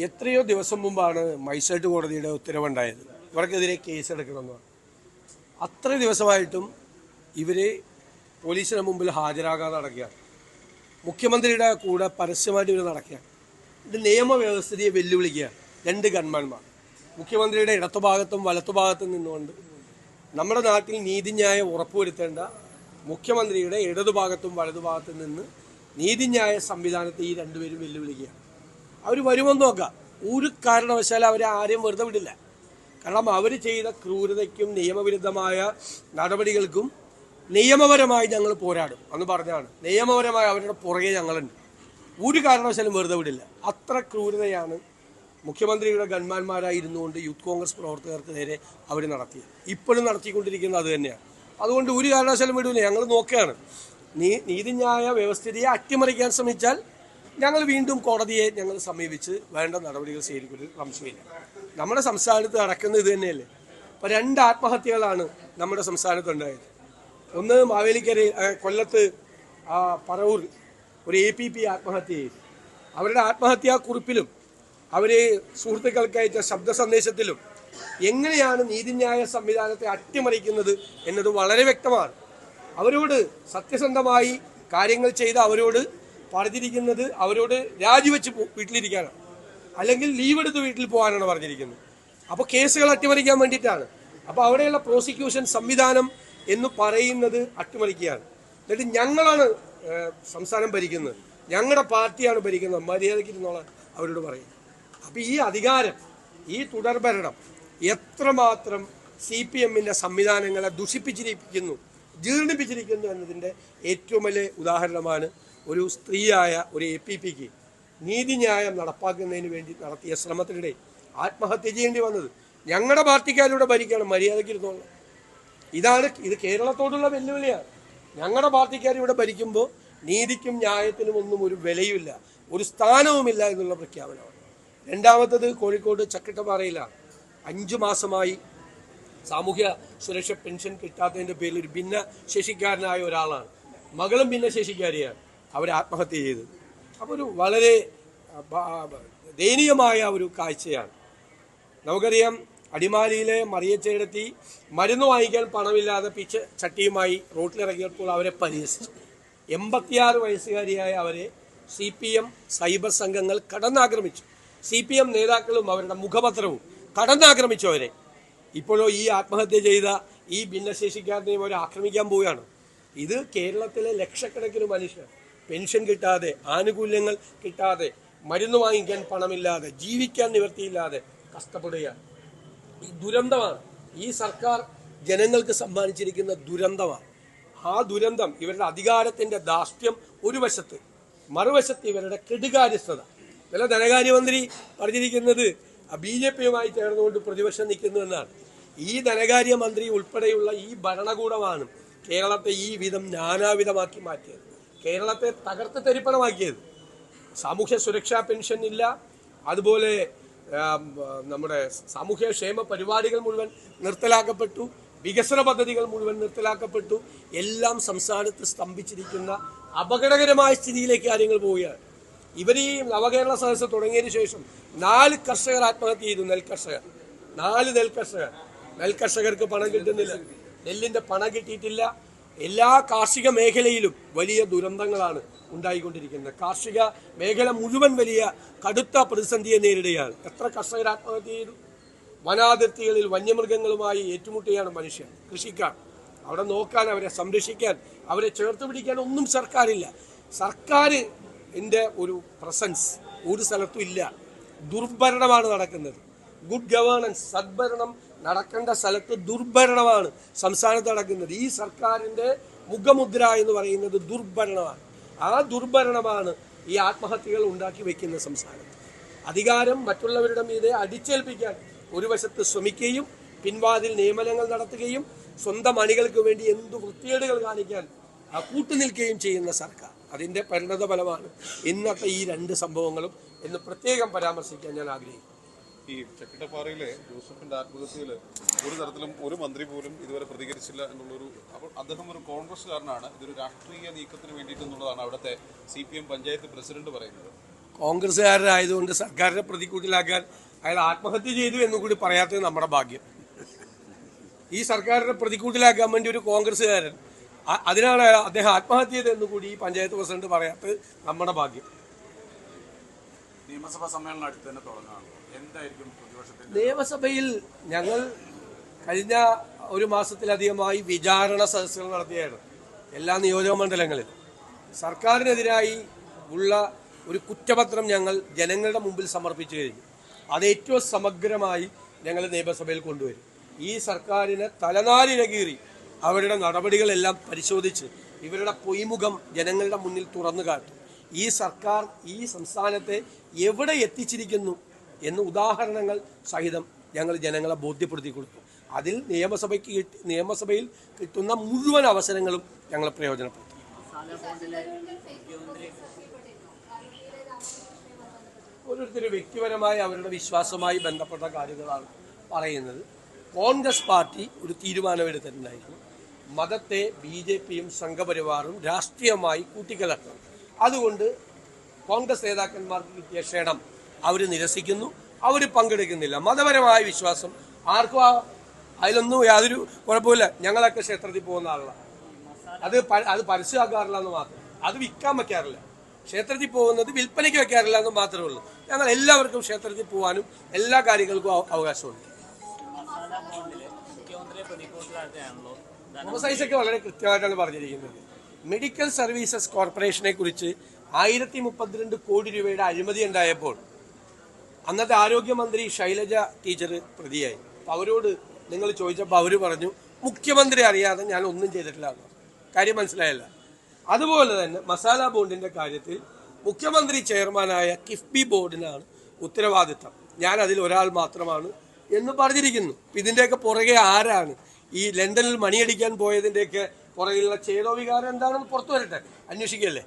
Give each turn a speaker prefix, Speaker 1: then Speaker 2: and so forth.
Speaker 1: എത്രയോ ദിവസം മുമ്പാണ് മജിസ്ട്രേറ്റ് കോടതിയുടെ ഉത്തരവുണ്ടായത് ഇവർക്കെതിരെ കേസെടുക്കണമെന്ന്. അത്ര ദിവസമായിട്ടും ഇവർ പോലീസിന് മുമ്പിൽ ഹാജരാകാതെ നടക്കുകയാണ്. മുഖ്യമന്ത്രിയുടെ കൂടെ പരസ്യമായിട്ട് ഇവർ നടക്കുകയാണ്. ഇത് നിയമവ്യവസ്ഥയെ വെല്ലുവിളിക്കുകയാണ്. രണ്ട് ഗൺമാന്മാർ മുഖ്യമന്ത്രിയുടെ ഇടത്തുഭാഗത്തും വലത്തുഭാഗത്തും നിന്നുകൊണ്ട് നമ്മുടെ നാട്ടിൽ നീതിന്യായം ഉറപ്പുവരുത്തേണ്ട മുഖ്യമന്ത്രിയുടെ ഇടതുഭാഗത്തും വലതുഭാഗത്തും നിന്ന് നീതിന്യായ സംവിധാനത്തെ ഈ രണ്ടുപേരും വെല്ലുവിളിക്കുകയാണ്. അവർ വരുമെന്ന് നോക്കാം. ഒരു കാരണവശാലും അവരെ ആരെയും വെറുതെ വിടില്ല. കാരണം അവർ ചെയ്ത ക്രൂരതയ്ക്കും നിയമവിരുദ്ധമായ നടപടികൾക്കും നിയമപരമായി ഞങ്ങൾ പോരാടും എന്ന് പറഞ്ഞാണ്. നിയമപരമായി അവരുടെ പുറകെ ഞങ്ങളുണ്ട്. ഒരു കാരണവശാലും വെറുതെ വിടില്ല. അത്ര ക്രൂരതയാണ് മുഖ്യമന്ത്രിയുടെ ഗൺമാന്മാരായിരുന്നുകൊണ്ട് യൂത്ത് കോൺഗ്രസ് പ്രവർത്തകർക്ക് നേരെ അവർ നടത്തിയത്. ഇപ്പോഴും നടത്തിക്കൊണ്ടിരിക്കുന്നത് അത് തന്നെയാണ്. അതുകൊണ്ട് ഒരു കാരണവശാലും വിടില്ല. ഞങ്ങൾ നോക്കുകയാണ്. നീതിന്യായ വ്യവസ്ഥിതിയെ അട്ടിമറിക്കാൻ ശ്രമിച്ചാൽ ഞങ്ങൾ വീണ്ടും കോടതിയെ ഞങ്ങൾ സമീപിച്ച് വേണ്ട നടപടികൾ സ്വീകരിക്കുന്നത് സംശയമില്ല. നമ്മുടെ സംസ്ഥാനത്ത് നടക്കുന്നത് ഇത് തന്നെയല്ലേ. ഇപ്പോൾ 2 ആത്മഹത്യകളാണ് നമ്മുടെ സംസ്ഥാനത്തുണ്ടായത്. ഒന്ന് മാവേലിക്കരയിൽ, കൊല്ലത്ത് പറവൂർ ഒരു APP ആത്മഹത്യ ചെയ്തു. അവരുടെ ആത്മഹത്യാ കുറിപ്പിലും അവർ സുഹൃത്തുക്കൾക്ക് അയച്ച ശബ്ദ സന്ദേശത്തിലും എങ്ങനെയാണ് നീതിന്യായ സംവിധാനത്തെ അട്ടിമറിക്കുന്നത് എന്നത് വളരെ വ്യക്തമാണ്. അവരോട് സത്യസന്ധമായി കാര്യങ്ങൾ ചെയ്ത് അവരോട് പറഞ്ഞിരിക്കുന്നത് അവരോട് രാജിവെച്ച് വീട്ടിലിരിക്കാനാണ്, അല്ലെങ്കിൽ ലീവ് എടുത്ത് വീട്ടിൽ പോകാനാണ് പറഞ്ഞിരിക്കുന്നത്. അപ്പോൾ കേസുകൾ അട്ടിമറിക്കാൻ വേണ്ടിയിട്ടാണ്. അപ്പോൾ അവിടെയുള്ള പ്രോസിക്യൂഷൻ സംവിധാനം എന്ന് പറയുന്നത് അട്ടിമറിക്കുകയാണ്. എന്നിട്ട് ഞങ്ങളാണ് സംസ്ഥാനം ഭരിക്കുന്നത്, ഞങ്ങളുടെ പാർട്ടിയാണ് ഭരിക്കുന്നത്, മര്യാദയ്ക്ക് ഇരുന്നോളാൻ അവരോട് പറയും. അപ്പോൾ ഈ അധികാരം, ഈ തുടർഭരണം എത്രമാത്രം CPMന്റെ സംവിധാനങ്ങളെ ദുഷിപ്പിച്ചിരിക്കുന്നു, ജീർണിപ്പിച്ചിരിക്കുന്നു എന്നതിൻ്റെ ഏറ്റവും വലിയ ഉദാഹരണമാണ് ഒരു സ്ത്രീയായ ഒരു APPക്ക് നീതിന്യായം നടപ്പാക്കുന്നതിന് വേണ്ടി നടത്തിയ ശ്രമത്തിനിടെ ആത്മഹത്യ ചെയ്യേണ്ടി വന്നത്. ഞങ്ങളുടെ പാർട്ടിക്കാരിലൂടെ ഭരിക്കുകയാണ്, മര്യാദയ്ക്ക് ഇരുന്നോളാം. ഇത് കേരളത്തോടുള്ള വെല്ലുവിളിയാണ്. ഞങ്ങളുടെ പാർട്ടിക്കാരിവിടെ ഭരിക്കുമ്പോൾ നീതിക്കും ന്യായത്തിനും ഒന്നും ഒരു വിലയുമില്ല, ഒരു സ്ഥാനവുമില്ല എന്നുള്ള പ്രഖ്യാപനമാണ്. രണ്ടാമത്തത് കോഴിക്കോട് ചക്കിട്ടപ്പാറയിലാണ്. 5 മാസമായി സാമൂഹ്യ സുരക്ഷ പെൻഷൻ കിട്ടാത്തതിൻ്റെ പേരിൽ ഒരു ഭിന്നശേഷിക്കാരനായ ഒരാളാണ്, മകളും ഭിന്നശേഷിക്കാരിയാണ്, അവർ ആത്മഹത്യ ചെയ്തത്. അപ്പോൾ ഒരു വളരെ ദയനീയമായ ഒരു കാഴ്ചയാണ്. നമുക്കറിയാം, അടിമാലിയിലെ മറിയച്ചേടത്തി മരുന്ന് വാങ്ങിക്കാൻ പണമില്ലാതെ പിച്ച ചട്ടിയുമായി റോട്ടിലിറങ്ങിയപ്പോൾ അവരെ പരിഹസിച്ചു. 86 വയസ്സുകാരിയായ അവരെ CPM സൈബർ സംഘങ്ങൾ കടന്നാക്രമിച്ചു. CPM നേതാക്കളും അവരുടെ മുഖപത്രവും കടന്നാക്രമിച്ചു അവരെ. ഇപ്പോഴോ ഈ ആത്മഹത്യ ചെയ്ത ഈ ഭിന്നശേഷിക്കാരനെയും അവർ ആക്രമിക്കാൻ പോവുകയാണ്. ഇത് കേരളത്തിലെ ലക്ഷക്കണക്കിന് മനുഷ്യർ പെൻഷൻ കിട്ടാതെ, ആനുകൂല്യങ്ങൾ കിട്ടാതെ, മരുന്ന് വാങ്ങിക്കാൻ പണമില്ലാതെ, ജീവിക്കാൻ നിവൃത്തിയില്ലാതെ കഷ്ടപ്പെടുകയാണ്. ഈ ദുരന്തമാണ് ഈ സർക്കാർ ജനങ്ങൾക്ക് സമ്മാനിച്ചിരിക്കുന്ന ദുരന്തമാണ്. ആ ദുരന്തം ഇവരുടെ അധികാരത്തിന്റെ ധാർഷ്ട്യം ഒരു വശത്ത്, മറുവശത്ത് ഇവരുടെ കെടുകാര്യസ്ഥത. ഇന്നലെ ധനകാര്യമന്ത്രി പറഞ്ഞിരിക്കുന്നത് BJPയുമായി ചേർന്നുകൊണ്ട് പ്രതിപക്ഷം നിൽക്കുന്നുവെന്നാണ്. ഈ ധനകാര്യമന്ത്രി ഉൾപ്പെടെയുള്ള ഈ ഭരണകൂടമാണ് കേരളത്തെ ഈ വിധം നാനാവിധമാക്കി മാറ്റിയത്, കേരളത്തെ തകർത്ത് തരിപ്പണമാക്കിയത്. സാമൂഹ്യ സുരക്ഷാ പെൻഷൻ ഇല്ല, അതുപോലെ നമ്മുടെ സാമൂഹ്യക്ഷേമ പരിപാടികൾ മുഴുവൻ നിർത്തലാക്കപ്പെട്ടു, വികസന പദ്ധതികൾ മുഴുവൻ നിർത്തലാക്കപ്പെട്ടു. എല്ലാം സംസ്ഥാനത്ത് സ്തംഭിച്ചിരിക്കുന്ന അപകടകരമായ സ്ഥിതിയിലേക്ക് കാര്യങ്ങൾ പോവുകയാണ്. ഇവർ ഈ നവകേരള സദസ്സ് തുടങ്ങിയതിനു ശേഷം 4 കർഷകർ ആത്മഹത്യ ചെയ്തു. 4 നെൽകർഷകർക്ക് പണം കിട്ടുന്നില്ല, നെല്ലിന്റെ പണം കിട്ടിയിട്ടില്ല. എല്ലാ കാർഷിക മേഖലയിലും വലിയ ദുരന്തങ്ങളാണ് ഉണ്ടായിക്കൊണ്ടിരിക്കുന്നത്. കാർഷിക മേഖല മുഴുവൻ വലിയ കടുത്ത പ്രതിസന്ധിയെ നേരിടുകയാണ്. എത്ര കർഷകർ ആത്മഹത്യ ചെയ്തു? വനാതിർത്തികളിൽ വന്യമൃഗങ്ങളുമായി ഏറ്റുമുട്ടുകയാണ് മനുഷ്യൻ, കൃഷിക്കാർ. അവിടെ നോക്കാൻ, അവരെ സംരക്ഷിക്കാൻ, അവരെ ചേർത്ത് പിടിക്കാൻ ഒന്നും സർക്കാരില്ല. സർക്കാരിൻ്റെ ഒരു പ്രസൻസ് ഒരു സ്ഥലത്തും ഇല്ല. ദുർഭരണമാണ് നടക്കുന്നത്. ഗുഡ് ഗവേണൻസ്, സദ്ഭരണം നടക്കേണ്ട സ്ഥലത്ത് ദുർഭരണമാണ് സംസ്ഥാനത്ത് നടക്കുന്നത്. ഈ സർക്കാരിൻ്റെ മുഖമുദ്ര എന്ന് പറയുന്നത് ദുർഭരണമാണ്. ആ ദുർഭരണമാണ് ഈ ആത്മഹത്യകൾ ഉണ്ടാക്കി വെക്കുന്ന സംസ്ഥാനത്ത്. അധികാരം മറ്റുള്ളവരുടെ മീതെ അടിച്ചേൽപ്പിക്കാൻ ഒരു വശത്ത് ശ്രമിക്കുകയും പിൻവാതിൽ നിയമനങ്ങൾ നടത്തുകയും സ്വന്തം അണികൾക്ക് വേണ്ടി എന്തു വൃത്തികേടുകൾ കാണിക്കാൻ കൂട്ടുനിൽക്കുകയും ചെയ്യുന്ന സർക്കാർ. അതിൻ്റെ പരിണത ഫലമാണ് ഇന്നത്തെ ഈ 2 സംഭവങ്ങളും എന്ന് പ്രത്യേകം പരാമർശിക്കാൻ ഞാൻ ആഗ്രഹിക്കുന്നു.
Speaker 2: ഈ ചക്കിട്ടപ്പാറയിലെ ജോസഫിന്റെ ആത്മഹത്യയിൽ ഒരു തരത്തിലും ഒരു മന്ത്രി പോലും ഇതുവരെ പ്രതികരിച്ചില്ല എന്നുള്ളൊരു, അപ്പോൾ അദ്ദേഹം ഒരു കോൺഗ്രസ്സുകാരനാണ്, ഇതൊരു രാഷ്ട്രീയ നീക്കത്തിന് വേണ്ടിയിട്ടെന്നുള്ളതാണ് അവിടുത്തെ CPM പഞ്ചായത്ത് പ്രസിഡന്റ് പറയുന്നത്.
Speaker 1: കോൺഗ്രസ്സുകാരനായതുകൊണ്ട് സർക്കാരിനെ പ്രതിക്കൂട്ടിലാക്കാൻ അയാൾ ആത്മഹത്യ ചെയ്തു എന്നും കൂടി പറയാത്തത് നമ്മുടെ ഭാഗ്യം. ഈ സർക്കാരിനെ പ്രതിക്കൂട്ടിലാക്കാൻ വേണ്ടി ഒരു കോൺഗ്രസ്സുകാരൻ അതിനാണ് അദ്ദേഹം ആത്മഹത്യ ചെയ്തതെന്ന് കൂടി ഈ പഞ്ചായത്ത് പ്രസിഡന്റ് പറയാത്തത് നമ്മുടെ ഭാഗ്യം.
Speaker 3: നിയമസഭാ സമ്മേളനം അടുത്ത് തന്നെ തുടങ്ങാണ്. എന്തായിരിക്കും പ്രതിപക്ഷത്തിന്റെ
Speaker 1: നിയമസഭയിൽ ഞങ്ങൾ കഴിഞ്ഞ ഒരു മാസത്തിലധികമായി വിചാരണ സദസ്സുകൾ നടത്തിയാണ് എല്ലാ നിയോജക മണ്ഡലങ്ങളിലും. സർക്കാരിനെതിരായി ഉള്ള ഒരു കുറ്റപത്രം ഞങ്ങൾ ജനങ്ങളുടെ മുമ്പിൽ സമർപ്പിച്ചു കഴിഞ്ഞു. അത് ഏറ്റവും സമഗ്രമായി ഞങ്ങൾ നിയമസഭയിൽ കൊണ്ടുവരും. ഈ സർക്കാരിനെ തലനാരിഴ കീറി അവരുടെ നടപടികളെല്ലാം പരിശോധിച്ച് ഇവരുടെ പൊയ്മുഖം ജനങ്ങളുടെ മുന്നിൽ തുറന്നു കാട്ടും. ഈ സർക്കാർ ഈ സംസ്ഥാനത്തെ എവിടെ എത്തിച്ചിരിക്കുന്നു എന്ന് ഉദാഹരണങ്ങൾ സഹിതം ഞങ്ങൾ ജനങ്ങളെ ബോധ്യപ്പെടുത്തി കൊടുക്കും. അതിൽ നിയമസഭയിൽ കിട്ടുന്ന മുഴുവൻ അവസരങ്ങളും ഞങ്ങൾ പ്രയോജനപ്പെടുത്തും. ഓരോരുത്തർ വ്യക്തിപരമായ അവരുടെ വിശ്വാസവുമായി ബന്ധപ്പെട്ട കാര്യങ്ങളാണ് പറയുന്നത്. കോൺഗ്രസ് പാർട്ടി ഒരു തീരുമാനമെടുത്തിട്ടുണ്ടായിരുന്നു. മതത്തെ BJPയും സംഘപരിവാറും രാഷ്ട്രീയമായി കൂട്ടിക്കലർത്തണം. അതുകൊണ്ട് കോൺഗ്രസ് നേതാക്കന്മാർക്ക് കിട്ടിയ ക്ഷണം അവർ നിരസിക്കുന്നു, അവർ പങ്കെടുക്കുന്നില്ല. മതപരമായ വിശ്വാസം ആർക്കും അതിലൊന്നും യാതൊരു കുഴപ്പമില്ല. ഞങ്ങളൊക്കെ ക്ഷേത്രത്തിൽ പോകുന്ന ആളാണ്. അത് പരസ്യമാക്കാറില്ല എന്ന് മാത്രം. അത് വിൽക്കാൻ വയ്ക്കാറില്ല. ക്ഷേത്രത്തിൽ പോകുന്നത് വിൽപ്പനയ്ക്ക് വെക്കാറില്ല എന്ന് മാത്രമേ ഉള്ളൂ. ഞങ്ങൾ എല്ലാവർക്കും ക്ഷേത്രത്തിൽ പോകാനും എല്ലാ കാര്യങ്ങൾക്കും അവകാശമുണ്ട്. തോമസ് ഐസക് വളരെ കൃത്യമായിട്ടാണ് പറഞ്ഞിരിക്കുന്നത്. മെഡിക്കൽ സർവീസസ് കോർപ്പറേഷനെ കുറിച്ച് 1032 കോടി രൂപയുടെ അഴിമതി ഉണ്ടായപ്പോൾ അന്നത്തെ ആരോഗ്യമന്ത്രി ശൈലജ ടീച്ചർ പ്രതിയായി. അപ്പോൾ അവരോട് നിങ്ങൾ ചോദിച്ചപ്പോൾ അവർ പറഞ്ഞു മുഖ്യമന്ത്രി അറിയാതെ ഞാൻ ഒന്നും ചെയ്തിട്ടില്ല എന്ന്. കാര്യം മനസ്സിലായല്ല. അതുപോലെ തന്നെ മസാല ബോണ്ടിന്റെ കാര്യത്തിൽ മുഖ്യമന്ത്രി ചെയർമാനായ കിഫ്ബി ബോർഡിനാണ് ഉത്തരവാദിത്തം, ഞാൻ അതിൽ ഒരാൾ മാത്രമാണ് എന്ന് പറഞ്ഞിരിക്കുന്നു. ഇതിൻ്റെയൊക്കെ പുറകെ ആരാണ്? ഈ ലണ്ടനിൽ മണിയടിക്കാൻ പോയതിൻ്റെയൊക്കെ പുറകിലുള്ള ചേതോ വികാരം എന്താണെന്ന് പുറത്തു വരട്ടെ, അന്വേഷിക്കല്ലേ.